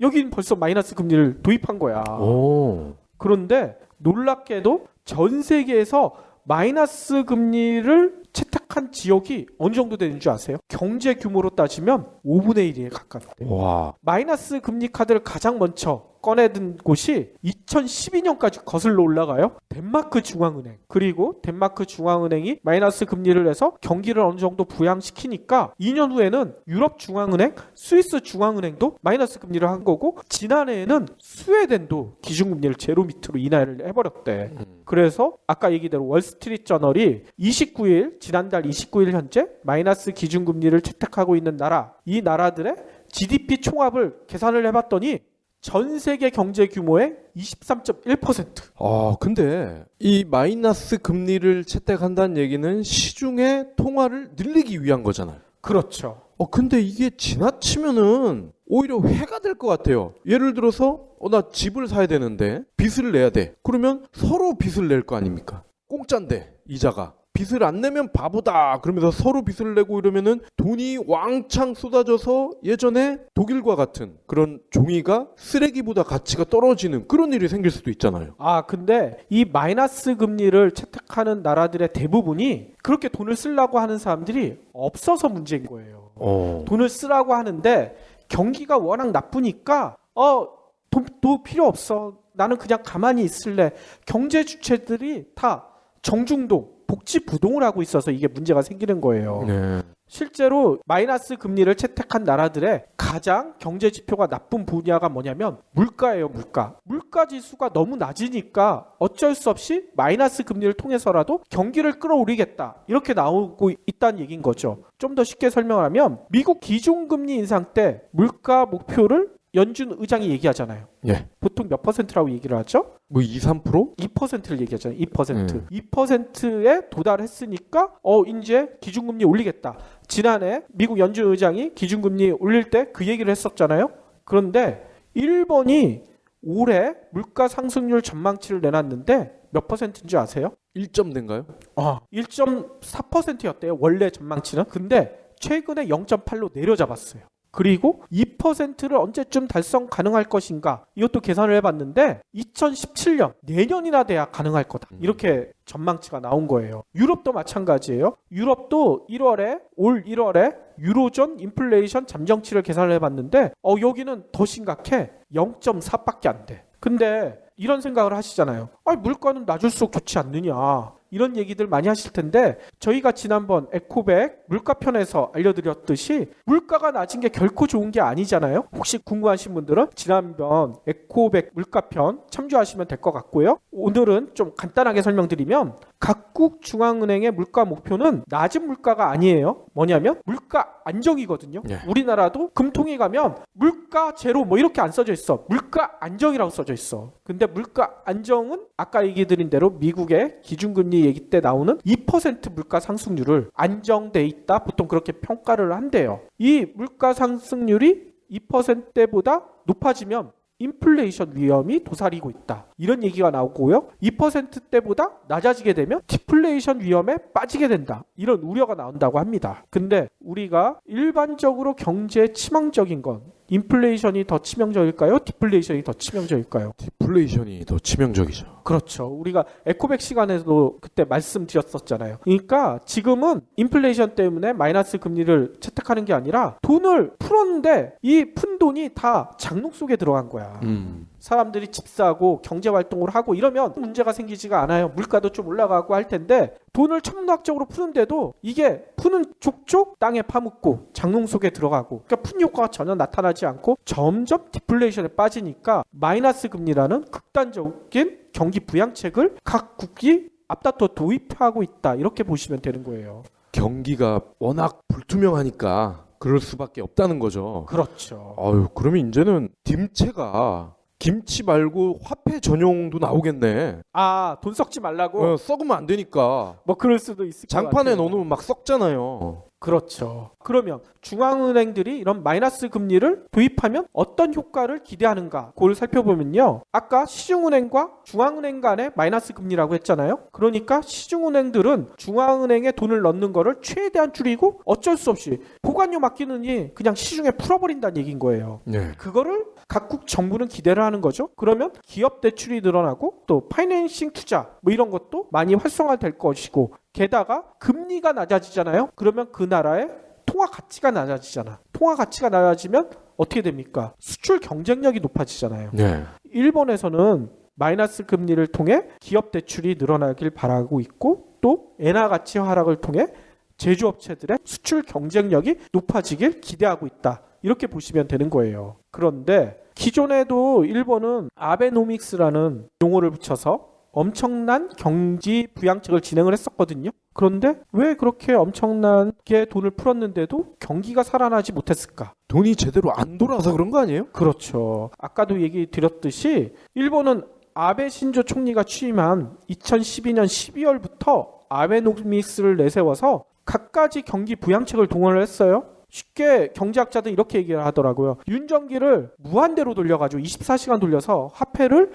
Speaker 2: 여긴 벌써 마이너스 금리를 도입한 거야.
Speaker 3: 오.
Speaker 2: 그런데 놀랍게도 전 세계에서 마이너스 금리를 채택한 지역이 어느 정도 되는 줄 아세요? 경제 규모로 따지면 5분의 1에 가깝대.
Speaker 3: 와.
Speaker 2: 마이너스 금리 카드를 가장 먼저 꺼내든 곳이 2012년까지 거슬러 올라가요. 덴마크 중앙은행. 그리고 덴마크 중앙은행이 마이너스 금리를 해서 경기를 어느 정도 부양시키니까 2년 후에는 유럽 중앙은행, 스위스 중앙은행도 마이너스 금리를 한 거고 지난해에는 스웨덴도 기준금리를 제로 밑으로 인하를 해버렸대. 그래서 아까 얘기대로 월스트리트 저널이 29일 지난달 29일 현재 마이너스 기준금리를 채택하고 있는 나라, 이 나라들의 GDP 총합을 계산을 해봤더니 전 세계 경제 규모의 23.1%.
Speaker 3: 근데 이 마이너스 금리를 채택한다는 얘기는 시중의 통화를 늘리기 위한 거잖아요.
Speaker 2: 그렇죠.
Speaker 3: 근데 이게 지나치면은 오히려 해가 될 것 같아요. 예를 들어서 나 집을 사야 되는데 빚을 내야 돼. 그러면 서로 빚을 낼 거 아닙니까? 공짜인데 이자가. 빚을 안 내면 바보다 그러면서 서로 빚을 내고 이러면은 돈이 왕창 쏟아져서 예전에 독일과 같은 그런 종이가 쓰레기보다 가치가 떨어지는 그런 일이 생길 수도 있잖아요.
Speaker 2: 근데 이 마이너스 금리를 채택하는 나라들의 대부분이 그렇게 돈을 쓰려고 하는 사람들이 없어서 문제인 거예요. 돈을 쓰라고 하는데 경기가 워낙 나쁘니까 돈도 필요 없어. 나는 그냥 가만히 있을래. 경제 주체들이 다 정중동 복지 부동을 하고 있어서 이게 문제가 생기는 거예요.
Speaker 3: 네.
Speaker 2: 실제로 마이너스 금리를 채택한 나라들의 가장 경제 지표가 나쁜 분야가 뭐냐면 물가예요. 물가 지수가 너무 낮으니까 어쩔 수 없이 마이너스 금리를 통해서라도 경기를 끌어올리겠다 이렇게 나오고 있다는 얘기인 거죠. 좀 더 쉽게 설명을 하면 미국 기준금리 인상 때 물가 목표를 연준 의장이 얘기하잖아요.
Speaker 3: 예.
Speaker 2: 보통 몇 퍼센트라고 얘기를 하죠?
Speaker 3: 뭐 2, 3%?
Speaker 2: 2%를 얘기하잖아요. 2%. 2%에 도달했으니까 이제 기준금리 올리겠다. 지난해 미국 연준 의장이 기준금리 올릴 때 그 얘기를 했었잖아요. 그런데 일본이 올해 물가 상승률 전망치를 내놨는데 몇 퍼센트인 줄 아세요?
Speaker 3: 1점대인가요?
Speaker 2: 1.4%였대요. 원래 전망치는. 근데 최근에 0.8로 내려잡았어요. 그리고 2%를 언제쯤 달성 가능할 것인가 이것도 계산을 해봤는데 2017년 내년이나 돼야 가능할 거다 이렇게 전망치가 나온 거예요. 유럽도 마찬가지예요. 유럽도 올 1월에 유로존 인플레이션 잠정치를 계산을 해봤는데 여기는 더 심각해. 0.4밖에 안 돼. 근데 이런 생각을 하시잖아요. 물가는 낮을수록 좋지 않느냐. 이런 얘기들 많이 하실 텐데 저희가 지난번 에코백 물가편에서 알려드렸듯이 물가가 낮은 게 결코 좋은 게 아니잖아요. 혹시 궁금하신 분들은 지난번 에코백 물가편 참조하시면 될 것 같고요. 오늘은 좀 간단하게 설명드리면 각국 중앙은행의 물가 목표는 낮은 물가가 아니에요. 뭐냐면 물가 안정이거든요.
Speaker 3: 네.
Speaker 2: 우리나라도 금통위 가면 물가 제로 뭐 이렇게 안 써져 있어. 물가 안정이라고 써져 있어. 근데 물가 안정은 아까 얘기 드린 대로 미국의 기준금리 얘기 때 나오는 2% 물가 상승률을 안정돼 있다. 보통 그렇게 평가를 한대요. 이 물가 상승률이 2%대보다 높아지면 인플레이션 위험이 도사리고 있다. 이런 얘기가 나오고요. 2%대보다 낮아지게 되면 디플레이션 위험에 빠지게 된다. 이런 우려가 나온다고 합니다. 근데 우리가 일반적으로 경제에 치명적인 건 인플레이션이 더 치명적일까요? 디플레이션이 더 치명적일까요?
Speaker 3: 디플레이션이 더 치명적이죠.
Speaker 2: 그렇죠. 우리가 에코백 시간에도 그때 말씀드렸었잖아요. 그러니까 지금은 인플레이션 때문에 마이너스 금리를 채택하는 게 아니라 돈을 풀었는데 이 푼 돈이 다 장롱 속에 들어간 거야. 사람들이 집 사고 경제활동을 하고 이러면 문제가 생기지가 않아요. 물가도 좀 올라가고 할 텐데 돈을 천문학적으로 푸는데도 이게 푸는 족족 땅에 파묻고 장롱 속에 들어가고 그러니까 푼 효과가 전혀 나타나지 않고 점점 디플레이션에 빠지니까 마이너스 금리라는 극단적인 경기 부양책을 각 국이 앞다퉈 도입하고 있다. 이렇게 보시면 되는 거예요.
Speaker 3: 경기가 워낙 불투명하니까 그럴 수밖에 없다는 거죠.
Speaker 2: 그렇죠.
Speaker 3: 그러면 이제는 딤체가 김치 말고 화폐 전용도 나오겠네.
Speaker 2: 아, 돈 썩지 말라고?
Speaker 3: 썩으면 안 되니까.
Speaker 2: 뭐 그럴 수도 있을 것
Speaker 3: 장판에
Speaker 2: 같아요.
Speaker 3: 넣어놓으면 막 썩잖아요.
Speaker 2: 그렇죠. 그러면 중앙은행들이 이런 마이너스 금리를 도입하면 어떤 효과를 기대하는가? 그걸 살펴보면요. 아까 시중은행과 중앙은행 간의 마이너스 금리라고 했잖아요. 그러니까 시중은행들은 중앙은행에 돈을 넣는 거를 최대한 줄이고 어쩔 수 없이 보관료 맡기느니 그냥 시중에 풀어버린다는 얘기인 거예요.
Speaker 3: 네.
Speaker 2: 그거를 각국 정부는 기대를 하는 거죠. 그러면 기업 대출이 늘어나고 또 파이낸싱 투자 뭐 이런 것도 많이 활성화될 것이고 게다가 금리가 낮아지잖아요. 그러면 그 나라의 통화 가치가 낮아지잖아. 통화 가치가 낮아지면 어떻게 됩니까? 수출 경쟁력이 높아지잖아요.
Speaker 3: 네.
Speaker 2: 일본에서는 마이너스 금리를 통해 기업 대출이 늘어나길 바라고 있고 또 엔화 가치 하락을 통해 제조업체들의 수출 경쟁력이 높아지길 기대하고 있다. 이렇게 보시면 되는 거예요. 그런데 기존에도 일본은 아베노믹스라는 용어를 붙여서 엄청난 경기 부양책을 진행을 했었거든요. 그런데 왜 그렇게 엄청나게 돈을 풀었는데도 경기가 살아나지 못했을까?
Speaker 3: 돈이 제대로 안 돌아서 그런 거 아니에요?
Speaker 2: 그렇죠. 아까도 얘기 드렸듯이 일본은 아베 신조 총리가 취임한 2012년 12월부터 아베노믹스를 내세워서 갖가지 경기 부양책을 동원을 했어요. 쉽게 경제학자들 이렇게 얘기를 하더라고요. 윤전기를 무한대로 돌려가지고 24시간 돌려서 화폐를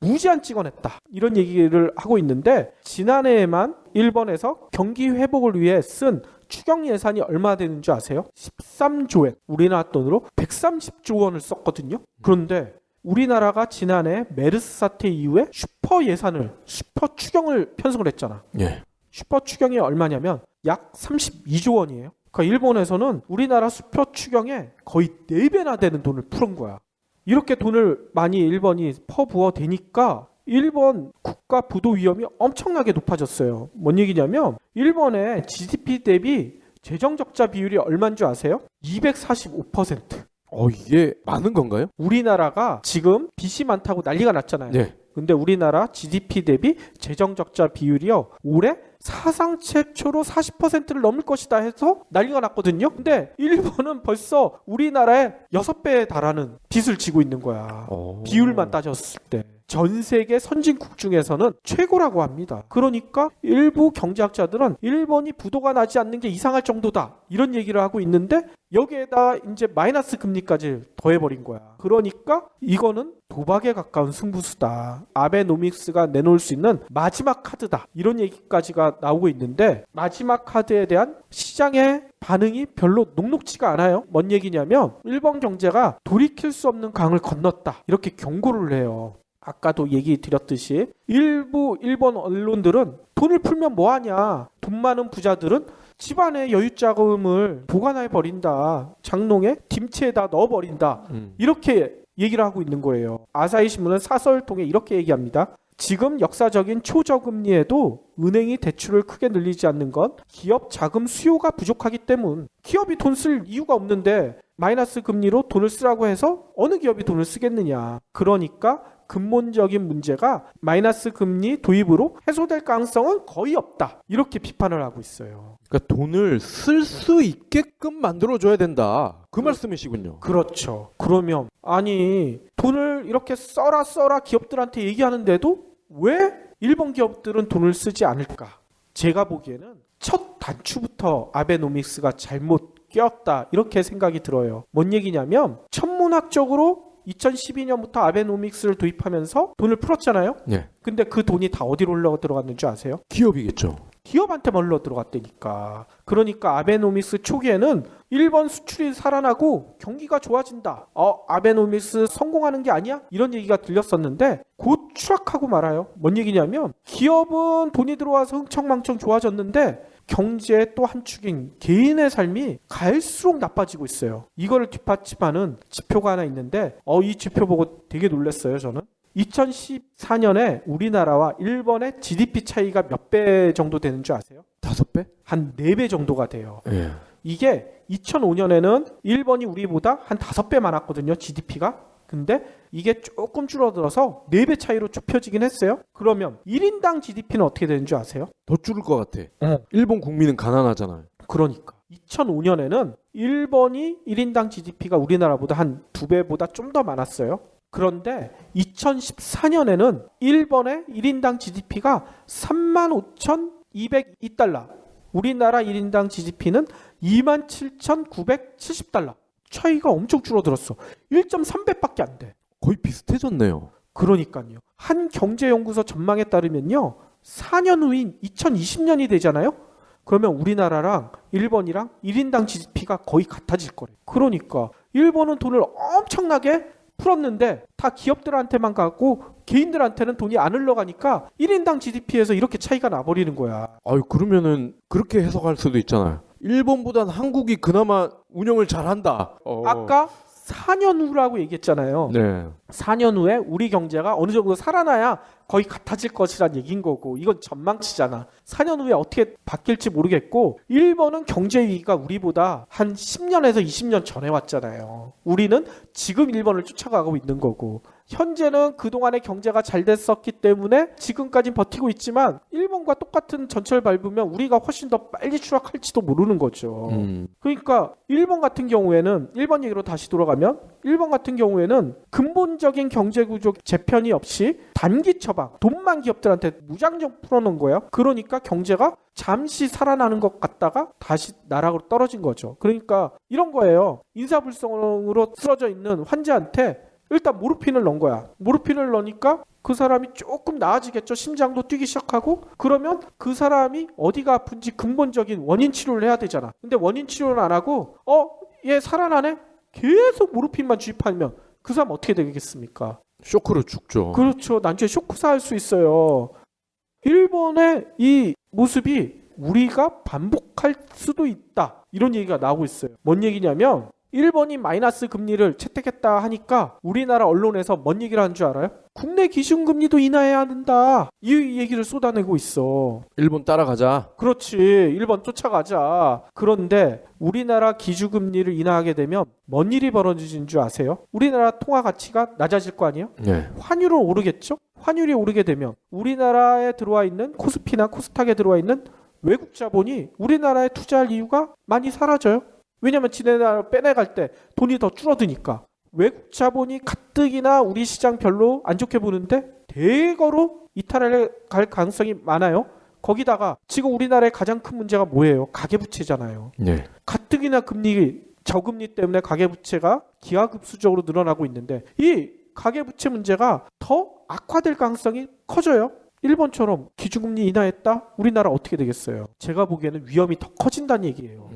Speaker 2: 무제한 찍어냈다. 이런 얘기를 하고 있는데 지난해에만 일본에서 경기 회복을 위해 쓴 추경 예산이 얼마 되는 줄 아세요? 13조 엔. 우리나라 돈으로 130조 원을 썼거든요. 그런데 우리나라가 지난해 메르스 사태 이후에 슈퍼 예산을, 슈퍼 추경을 편성을 했잖아.
Speaker 3: 예.
Speaker 2: 슈퍼 추경이 얼마냐면 약 32조 원이에요. 그러니까 일본에서는 우리나라 슈퍼 추경에 거의 4배나 되는 돈을 푸른 거야. 이렇게 돈을 많이 일본이 퍼부어 대니까 일본 국가 부도 위험이 엄청나게 높아졌어요. 뭔 얘기냐면 일본의 GDP 대비 재정 적자 비율이 얼마인 줄 아세요? 245%.
Speaker 3: 이게 많은 건가요?
Speaker 2: 우리나라가 지금 빚이 많다고 난리가 났잖아요.
Speaker 3: 네.
Speaker 2: 근데 우리나라 GDP 대비 재정 적자 비율이요. 올해 사상 최초로 40%를 넘을 것이다 해서 난리가 났거든요. 근데 일본은 벌써 우리나라의 6배에 달하는 빚을 지고 있는 거야. 비율만 따졌을 때. 전 세계 선진국 중에서는 최고라고 합니다. 그러니까 일부 경제학자들은 일본이 부도가 나지 않는 게 이상할 정도다. 이런 얘기를 하고 있는데 여기에다 이제 마이너스 금리까지 더해버린 거야. 그러니까 이거는 도박에 가까운 승부수다. 아베노믹스가 내놓을 수 있는 마지막 카드다. 이런 얘기까지가 나오고 있는데 마지막 카드에 대한 시장의 반응이 별로 녹록지가 않아요. 뭔 얘기냐면 일본 경제가 돌이킬 수 없는 강을 건넜다. 이렇게 경고를 해요. 아까도 얘기 드렸듯이 일부 일본 언론들은 돈을 풀면 뭐하냐. 돈 많은 부자들은 집안의 여유자금을 보관해 버린다. 장롱에 김치에다 넣어버린다. 이렇게 얘기를 하고 있는 거예요. 아사히 신문은 사설을 통해 이렇게 얘기합니다. 지금 역사적인 초저금리에도 은행이 대출을 크게 늘리지 않는 건 기업 자금 수요가 부족하기 때문. 기업이 돈 쓸 이유가 없는데 마이너스 금리로 돈을 쓰라고 해서 어느 기업이 돈을 쓰겠느냐. 그러니까 근본적인 문제가 마이너스 금리 도입으로 해소될 가능성은 거의 없다. 이렇게 비판을 하고 있어요.
Speaker 3: 그러니까 돈을 쓸 수 있게끔 만들어줘야 된다. 그 말씀이시군요.
Speaker 2: 그렇죠. 그러면 아니 돈을 이렇게 써라 기업들한테 얘기하는데도 왜 일본 기업들은 돈을 쓰지 않을까? 제가 보기에는 첫 단추부터 아베노믹스가 잘못 꼈다 이렇게 생각이 들어요. 뭔 얘기냐면 천문학적으로 2012년부터 아베노믹스를 도입하면서 돈을 풀었잖아요.
Speaker 3: 네.
Speaker 2: 근데 그 돈이 다 어디로 흘러 들어갔는 줄 아세요?
Speaker 3: 기업이겠죠.
Speaker 2: 기업한테만 흘러 들어갔다니까. 그러니까 아베노믹스 초기에는 일본 수출이 살아나고 경기가 좋아진다. 아베노믹스 성공하는 게 아니야? 이런 얘기가 들렸었는데 곧 추락하고 말아요. 뭔 얘기냐면 기업은 돈이 들어와서 흥청망청 좋아졌는데 경제의 또 한 축인 개인의 삶이 갈수록 나빠지고 있어요. 이거를 뒷받침하는 지표가 하나 있는데 이 지표 보고 되게 놀랐어요. 저는 2014년에 우리나라와 일본의 GDP 차이가 몇 배 정도 되는 줄 아세요?
Speaker 3: 5배?
Speaker 2: 한 4배 정도가 돼요.
Speaker 3: 예.
Speaker 2: 이게 2005년에는 일본이 우리보다 한 5배 많았거든요. GDP가. 근데 이게 조금 줄어들어서 4배 차이로 좁혀지긴 했어요. 그러면 1인당 GDP는 어떻게 되는 줄 아세요?
Speaker 3: 더 줄을 것 같아. 일본 국민은 가난하잖아요.
Speaker 2: 그러니까 2005년에는 일본이 1인당 GDP가 우리나라보다 한 2배보다 좀 더 많았어요. 그런데 2014년에는 일본의 1인당 GDP가 35,202달러, 우리나라 1인당 GDP는 27,970달러. 차이가 엄청 줄어들었어. 1.3배밖에 안 돼.
Speaker 3: 거의 비슷해졌네요.
Speaker 2: 그러니까요. 한 경제연구소 전망에 따르면요. 4년 후인 2020년이 되잖아요. 그러면 우리나라랑 일본이랑 1인당 GDP가 거의 같아질 거래요. 그러니까 일본은 돈을 엄청나게 풀었는데 다 기업들한테만 가고 개인들한테는 돈이 안 흘러가니까 1인당 GDP에서 이렇게 차이가 나버리는 거야.
Speaker 3: 아유, 그러면은 그렇게 해석할 수도 있잖아요. 일본보단 한국이 그나마 운영을 잘한다.
Speaker 2: 아까 4년 후라고 얘기했잖아요.
Speaker 3: 네.
Speaker 2: 4년 후에 우리 경제가 어느 정도 살아나야 거의 같아질 것이란 얘기인 거고, 이건 전망치잖아. 4년 후에 어떻게 바뀔지 모르겠고, 일본은 경제 위기가 우리보다 한 10년에서 20년 전에 왔잖아요. 우리는 지금 일본을 쫓아가고 있는 거고, 현재는 그동안의 경제가 잘 됐었기 때문에 지금까지 버티고 있지만 일본과 똑같은 전철 밟으면 우리가 훨씬 더 빨리 추락할지도 모르는 거죠. 그러니까 일본 같은 경우에는, 일본 얘기로 다시 돌아가면 일본 같은 경우에는 근본적인 경제 구조 재편이 없이 단기 처방, 돈만 기업들한테 무장정 풀어놓은 거예요. 그러니까 경제가 잠시 살아나는 것 같다가 다시 나락으로 떨어진 거죠. 그러니까 이런 거예요. 인사불성으로 쓰러져 있는 환자한테 일단 모르핀을 넣은 거야. 모르핀을 넣으니까 그 사람이 조금 나아지겠죠. 심장도 뛰기 시작하고. 그러면 그 사람이 어디가 아픈지 근본적인 원인 치료를 해야 되잖아. 근데 원인 치료는 안 하고 얘 살아나네? 계속 모르핀만 주입하면 그 사람 어떻게 되겠습니까?
Speaker 3: 쇼크로 죽죠.
Speaker 2: 그렇죠. 나중에 쇼크사할 수 있어요. 일본의 이 모습이 우리가 반복할 수도 있다. 이런 얘기가 나오고 있어요. 뭔 얘기냐면 일본이 마이너스 금리를 채택했다 하니까 우리나라 언론에서 뭔 얘기를 하는 줄 알아요? 국내 기준금리도 인하해야 된다. 이 얘기를 쏟아내고 있어.
Speaker 3: 일본 따라가자.
Speaker 2: 그렇지. 일본 쫓아가자. 그런데 우리나라 기준금리를 인하하게 되면 뭔 일이 벌어지는 줄 아세요? 우리나라 통화 가치가 낮아질 거 아니에요?
Speaker 3: 네.
Speaker 2: 환율은 오르겠죠? 환율이 오르게 되면 우리나라에 들어와 있는 코스피나 코스닥에 들어와 있는 외국 자본이 우리나라에 투자할 이유가 많이 사라져요. 왜냐하면 지네 나라 빼내갈 때 돈이 더 줄어드니까. 외국 자본이 가뜩이나 우리 시장 별로 안 좋게 보는데 대거로 이탈해 갈 가능성이 많아요. 거기다가 지금 우리나라의 가장 큰 문제가 뭐예요? 가계부채잖아요.
Speaker 3: 네.
Speaker 2: 가뜩이나 금리 저금리 때문에 가계부채가 기하급수적으로 늘어나고 있는데 이 가계부채 문제가 더 악화될 가능성이 커져요. 일본처럼 기준금리 인하했다? 우리나라 어떻게 되겠어요? 제가 보기에는 위험이 더 커진다는 얘기예요.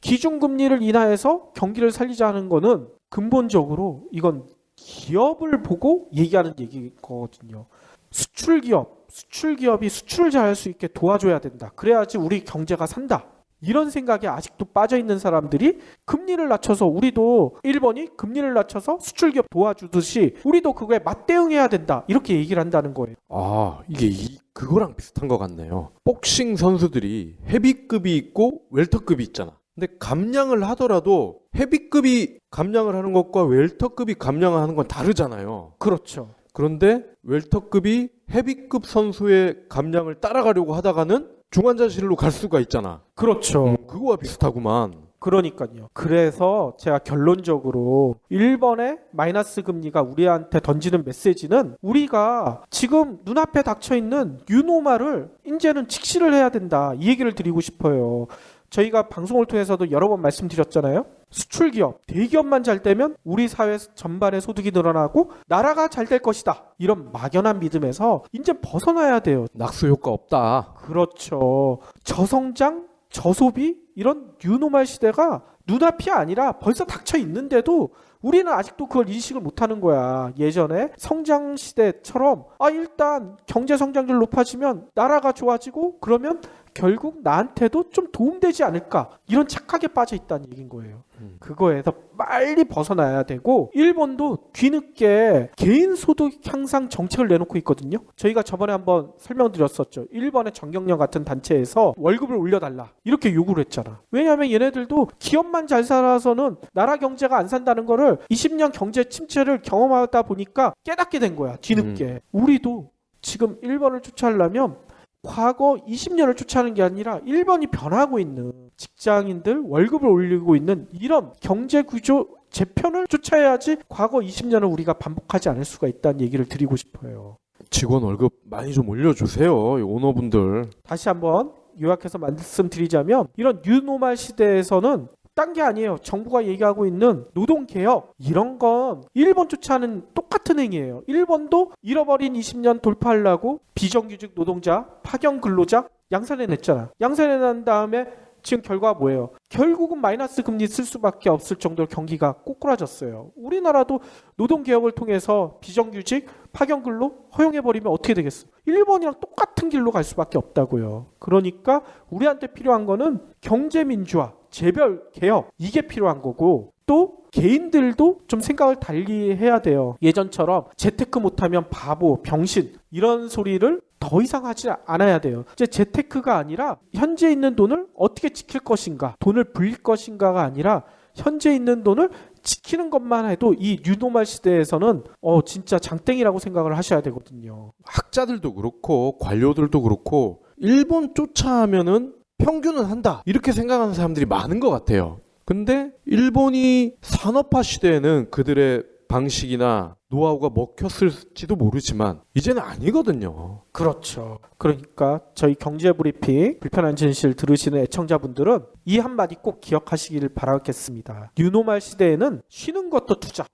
Speaker 2: 기준금리를 인하해서 경기를 살리자는 거는 근본적으로 이건 기업을 보고 얘기하는 얘기거든요. 수출기업이 수출을 잘할 수 있게 도와줘야 된다. 그래야지 우리 경제가 산다. 이런 생각에 아직도 빠져있는 사람들이 금리를 낮춰서 우리도 일본이 금리를 낮춰서 수출기업 도와주듯이 우리도 그거에 맞대응해야 된다. 이렇게 얘기를 한다는 거예요.
Speaker 3: 아, 이게 그거랑 비슷한 것 같네요. 복싱 선수들이 헤비급이 있고 웰터급이 있잖아. 근데 감량을 하더라도 헤비급이 감량을 하는 것과 웰터급이 감량을 하는 건 다르잖아요.
Speaker 2: 그렇죠.
Speaker 3: 그런데 웰터급이 헤비급 선수의 감량을 따라가려고 하다가는 중환자실로 갈 수가 있잖아.
Speaker 2: 그렇죠.
Speaker 3: 그거와 비슷하구만.
Speaker 2: 그러니까요. 그래서 제가 결론적으로 일본의 마이너스 금리가 우리한테 던지는 메시지는 우리가 지금 눈앞에 닥쳐있는 뉴노멀을 이제는 직시를 해야 된다. 이 얘기를 드리고 싶어요. 저희가 방송을 통해서도 여러 번 말씀드렸잖아요. 수출기업, 대기업만 잘 되면 우리 사회 전반의 소득이 늘어나고 나라가 잘 될 것이다. 이런 막연한 믿음에서 이제 벗어나야 돼요.
Speaker 3: 낙수 효과 없다.
Speaker 2: 그렇죠. 저성장, 저소비 이런 뉴노멀 시대가 눈앞이 아니라 벌써 닥쳐 있는데도 우리는 아직도 그걸 인식을 못하는 거야. 예전에 성장 시대처럼 일단 경제 성장률 높아지면 나라가 좋아지고 그러면 결국 나한테도 좀 도움되지 않을까 이런 착각에 빠져 있다는 얘기인 거예요. 그거에서 빨리 벗어나야 되고 일본도 뒤늦게 개인 소득 향상 정책을 내놓고 있거든요. 저희가 저번에 한번 설명드렸었죠. 일본의 정경련 같은 단체에서 월급을 올려달라 이렇게 요구를 했잖아. 왜냐하면 얘네들도 기업만 잘 살아서는 나라 경제가 안 산다는 거를 20년 경제 침체를 경험하다 보니까 깨닫게 된 거야. 뒤늦게. 우리도 지금 일본을 쫓아가려면 과거 20년을 쫓아가는 게 아니라 일본이 변하고 있는 직장인들 월급을 올리고 있는 이런 경제 구조 제 편을 쫓아야지 과거 20년을 우리가 반복하지 않을 수가 있다는 얘기를 드리고 싶어요.
Speaker 3: 직원 월급 많이 좀 올려주세요. 이 오너분들.
Speaker 2: 다시 한번 요약해서 말씀드리자면 이런 뉴노멀 시대에서는 딴 게 아니에요. 정부가 얘기하고 있는 노동개혁 이런 건 일본조차는 똑같은 행위예요. 일본도 잃어버린 20년 돌파하려고 비정규직 노동자, 파견 근로자 양산해냈잖아. 양산해낸 다음에 지금 결과가 뭐예요? 결국은 마이너스 금리 쓸 수밖에 없을 정도로 경기가 꼬꾸라졌어요. 우리나라도 노동개혁을 통해서 비정규직, 파견근로 허용해버리면 어떻게 되겠어? 일본이랑 똑같은 길로 갈 수밖에 없다고요. 그러니까 우리한테 필요한 거는 경제민주화, 재벌개혁 이게 필요한 거고 또 개인들도 좀 생각을 달리 해야 돼요. 예전처럼 재테크 못하면 바보, 병신 이런 소리를 더 이상 하지 않아야 돼요. 이제 재테크가 아니라 현재 있는 돈을 어떻게 지킬 것인가, 돈을 불릴 것인가가 아니라 현재 있는 돈을 지키는 것만 해도 이 뉴노멀 시대에서는 진짜 장땡이라고 생각을 하셔야 되거든요.
Speaker 3: 학자들도 그렇고 관료들도 그렇고 일본 쫓아하면은 평균은 한다 이렇게 생각하는 사람들이 많은 것 같아요. 근데 일본이 산업화 시대에는 그들의 방식이나 노하우가 먹혔을지도 모르지만 이제는 아니거든요.
Speaker 2: 그렇죠. 그러니까 저희 경제브리핑 불편한 진실 들으시는 애청자분들은 이 한마디 꼭 기억하시길 바라겠습니다. 뉴노멀 시대에는 쉬는 것도 투자.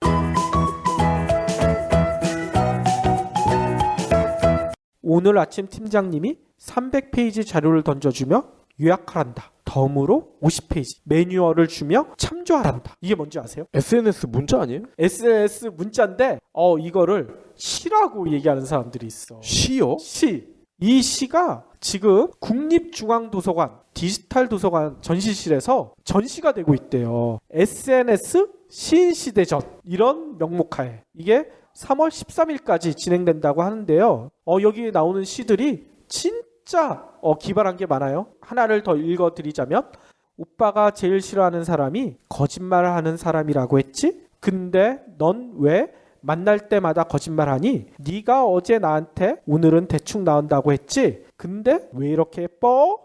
Speaker 2: 오늘 아침 팀장님이 300페이지 자료를 던져주며 요약하란다. 덤으로 50페이지 매뉴얼을 주며 참조하란다. 이게 뭔지 아세요?
Speaker 3: SNS 문자 아니에요?
Speaker 2: SNS 문자인데 이거를 시라고 얘기하는 사람들이 있어.
Speaker 3: 시요?
Speaker 2: 시. 이 시가 지금 국립중앙도서관 디지털 도서관 전시실에서 전시가 되고 있대요. SNS 시인시대전 이런 명목하에 이게 3월 13일까지 진행된다고 하는데요. 여기에 나오는 시들이 진짜 기발한 게 많아요. 하나를 더 읽어드리자면 오빠가 제일 싫어하는 사람이 거짓말을 하는 사람이라고 했지? 근데 넌 왜 만날 때마다 거짓말하니? 네가 어제 나한테 오늘은 대충 나온다고 했지? 근데 왜 이렇게 예뻐?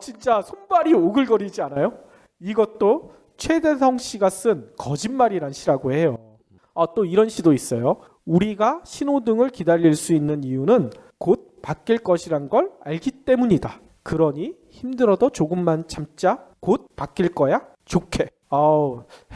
Speaker 2: 진짜 손발이 오글거리지 않아요? 이것도 최대성 씨가 쓴 거짓말이란 시라고 해요. 또 이런 시도 있어요. 우리가 신호등을 기다릴 수 있는 이유는 곧 바뀔 것이란 걸 알기 때문이다. 그러니 힘들어도 조금만 참자. 곧 바뀔 거야. 좋게.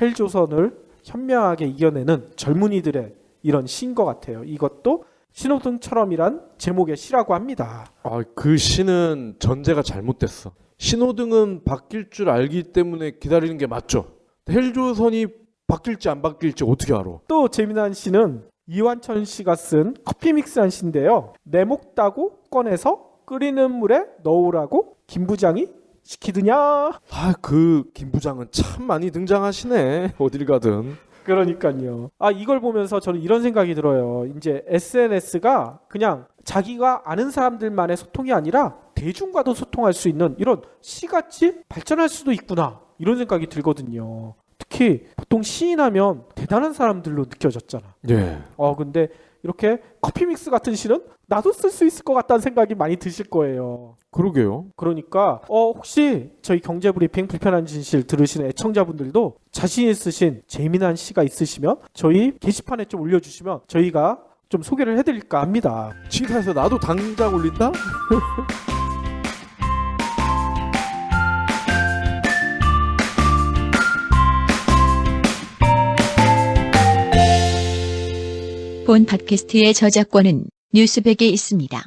Speaker 2: 헬조선을 현명하게 이겨내는 젊은이들의 이런 시인 것 같아요. 이것도 신호등처럼이란 제목의 시라고 합니다.
Speaker 3: 그 시는 전제가 잘못됐어. 신호등은 바뀔 줄 알기 때문에 기다리는 게 맞죠. 헬조선이 바뀔지 안 바뀔지 어떻게 알아?
Speaker 2: 또 재미난 시는 이완천 씨가 쓴 커피 믹스한 시인데요. 내 목 따고 꺼내서 끓이는 물에 넣으라고 김 부장이 시키드냐?
Speaker 3: 그 김 부장은 참 많이 등장하시네. 어딜 가든.
Speaker 2: 그러니까요. 이걸 보면서 저는 이런 생각이 들어요. 이제 SNS가 그냥 자기가 아는 사람들만의 소통이 아니라 대중과도 소통할 수 있는 이런 시같이 발전할 수도 있구나. 이런 생각이 들거든요. 특히 보통 시인하면 대단한 사람들로 느껴졌잖아.
Speaker 3: 예.
Speaker 2: 근데 이렇게 커피 믹스 같은 시는 나도 쓸 수 있을 것 같다는 생각이 많이 드실 거예요.
Speaker 3: 그러게요.
Speaker 2: 그러니까 혹시 저희 경제브리핑 불편한 진실 들으시는 애청자분들도 자신 있으신 재미난 시가 있으시면 저희 게시판에 좀 올려주시면 저희가 좀 소개를 해드릴까 합니다.
Speaker 3: 치사해서 나도 당장 올린다?
Speaker 1: 본 팟캐스트의 저작권은 뉴스백에 있습니다.